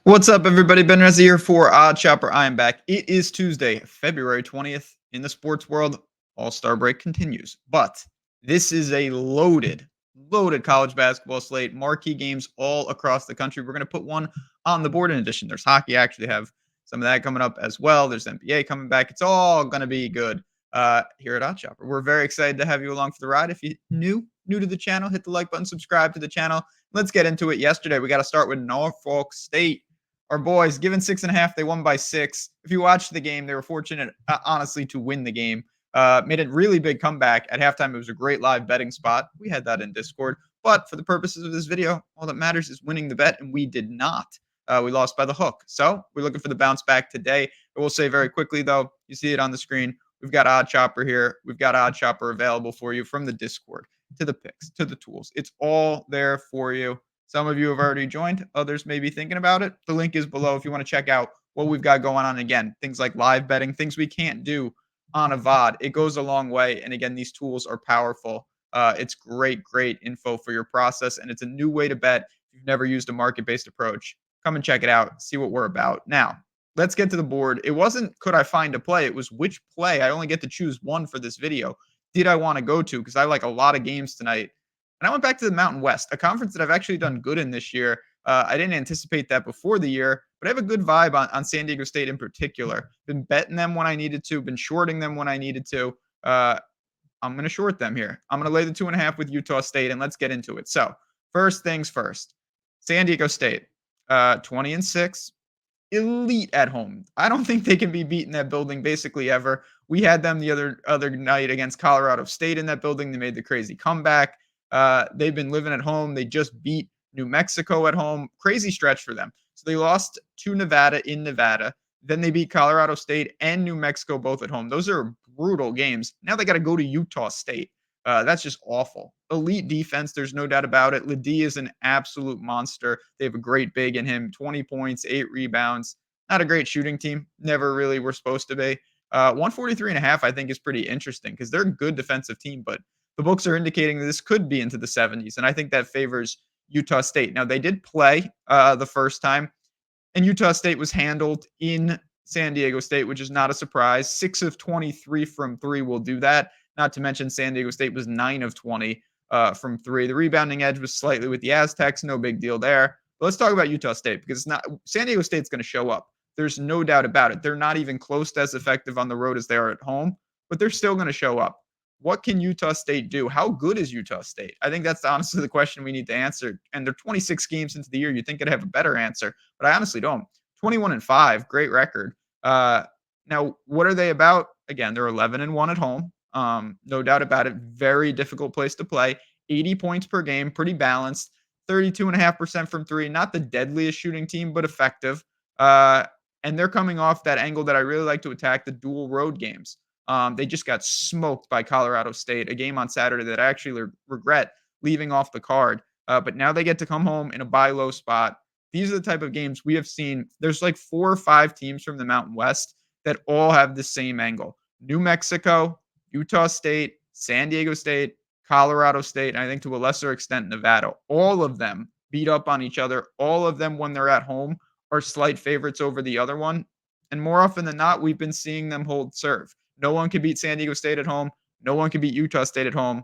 What's up, everybody? Ben Reza here for Odd Chopper. I am back. It is Tuesday, February 20th. In the sports world, All-Star break continues. But this is a loaded college basketball slate, marquee games all across the country. We're going to put one on the board. In addition, there's hockey. I actually have some of that coming up as well. There's NBA coming back. It's all going to be good here at Odd Chopper. We're very excited to have you along for the ride. If you're new to the channel, hit the like button, subscribe to the channel. Let's get into it. Yesterday, we got to start with Norfolk State. Our boys, given 6.5, they won by 6. If you watched the game, they were fortunate, honestly, to win the game. Made a really big comeback at halftime. It was a great live betting spot. We had that in Discord. But for the purposes of this video, all that matters is winning the bet, and we did not. We lost by the hook. So we're looking for the bounce back today. I will say very quickly, though, you see it on the screen. We've got Odd Chopper here. We've got Odd Chopper available for you from the Discord to the picks to the tools. It's all there for you. Some of you have already joined. Others may be thinking about it. The link is below if you want to check out what we've got going on. Again, things like live betting, things we can't do on a VOD. It goes a long way. And again, these tools are powerful. It's great info for your process. And it's a new way to bet if you've never used a market-based approach. Come and check it out. See what we're about. Now, let's get to the board. It wasn't could I find a play. It was which play. I only get to choose one for this video. Did I want to go to? Because I like a lot of games tonight. And I went back to the Mountain West, a conference that I've actually done good in this year. I didn't anticipate that before the year, but I have a good vibe on San Diego State in particular. Been betting them when I needed to, been shorting them when I needed to. I'm going to short them here. I'm going to lay the 2.5 with Utah State, and let's get into it. So, first things first, San Diego State, 20-6, elite at home. I don't think they can be beat in that building basically ever. We had them the other night against Colorado State in that building. They made the crazy comeback. They've been living at home. They just beat New Mexico at home. Crazy stretch for them. So they lost to Nevada in Nevada. Then they beat Colorado State and New Mexico both at home. Those are brutal games. Now they got to go to Utah State. That's just awful. Elite defense, there's no doubt about it. Ledee is an absolute monster. They have a great big in him, 20 points, 8 rebounds. Not a great shooting team. Never really were supposed to be. 143.5, I think, is pretty interesting because they're a good defensive team, but the books are indicating that this could be into the 70s, and I think that favors Utah State. Now, they did play the first time, and Utah State was handled in San Diego State, which is not a surprise. 6 of 23 from 3 will do that. Not to mention San Diego State was 9 of 20 from 3. The rebounding edge was slightly with the Aztecs. No big deal there. But let's talk about Utah State because it's not San Diego State's going to show up. There's no doubt about it. They're not even close to as effective on the road as they are at home, but they're still going to show up. What can Utah State do? How good is Utah State? I think that's honestly the question we need to answer. And they're 26 games into the year. You'd think I'd have a better answer, but I honestly don't. 21-5, great record. Now, what are they about? Again, they're 11-1 at home. No doubt about it. Very difficult place to play. 80 points per game, pretty balanced. 32.5% from 3. Not the deadliest shooting team, but effective. And they're coming off that angle that I really like to attack, the dual road games. They just got smoked by Colorado State, a game on Saturday that I actually regret leaving off the card. But now they get to come home in a buy low spot. These are the type of games we have seen. There's like 4 or 5 teams from the Mountain West that all have the same angle. New Mexico, Utah State, San Diego State, Colorado State, and I think to a lesser extent Nevada. All of them beat up on each other. All of them, when they're at home, are slight favorites over the other one. And more often than not, we've been seeing them hold serve. No one can beat San Diego State at home. No one can beat Utah State at home.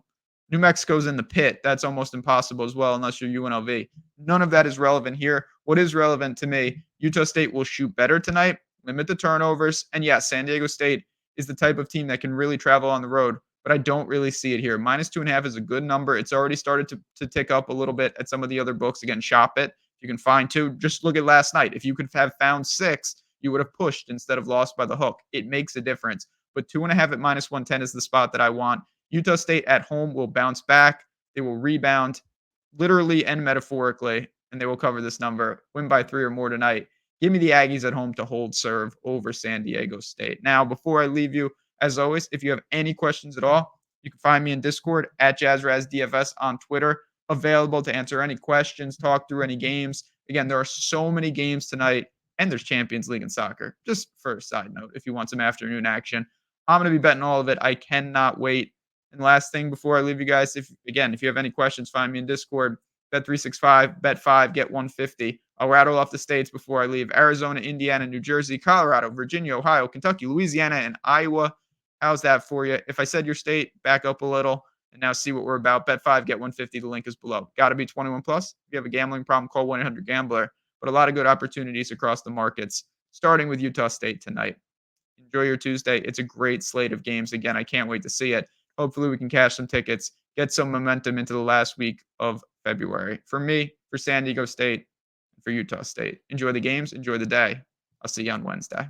New Mexico's in the pit. That's almost impossible as well, unless you're UNLV. None of that is relevant here. What is relevant to me, Utah State will shoot better tonight, limit the turnovers. And yes, San Diego State is the type of team that can really travel on the road, but I don't really see it here. -2.5 is a good number. It's already started to tick up a little bit at some of the other books. Again, shop it. You can find 2. Just look at last night. If you could have found 6, you would have pushed instead of lost by the hook. It makes a difference. But 2.5 at -110 is the spot that I want. Utah State at home will bounce back. They will rebound literally and metaphorically, and they will cover this number. Win by 3 or more tonight. Give me the Aggies at home to hold serve over San Diego State. Now, before I leave you, as always, if you have any questions at all, you can find me in Discord at JazzRazDFS on Twitter. Available to answer any questions, talk through any games. Again, there are so many games tonight, and there's Champions League in soccer. Just for a side note, if you want some afternoon action, I'm going to be betting all of it. I cannot wait. And last thing before I leave you guys, if you have any questions, find me in Discord. Bet365, bet 5, get 150. I'll rattle off the states before I leave: Arizona, Indiana, New Jersey, Colorado, Virginia, Ohio, Kentucky, Louisiana, and Iowa. How's that for you? If I said your state, back up a little and now see what we're about. Bet 5, get 150. The link is below. Got to be 21 plus. If you have a gambling problem, call 1-800-GAMBLER. But a lot of good opportunities across the markets, starting with Utah State tonight. Enjoy your Tuesday. It's a great slate of games. Again, I can't wait to see it. Hopefully, we can cash some tickets, get some momentum into the last week of February. For me, for San Diego State, for Utah State. Enjoy the games. Enjoy the day. I'll see you on Wednesday.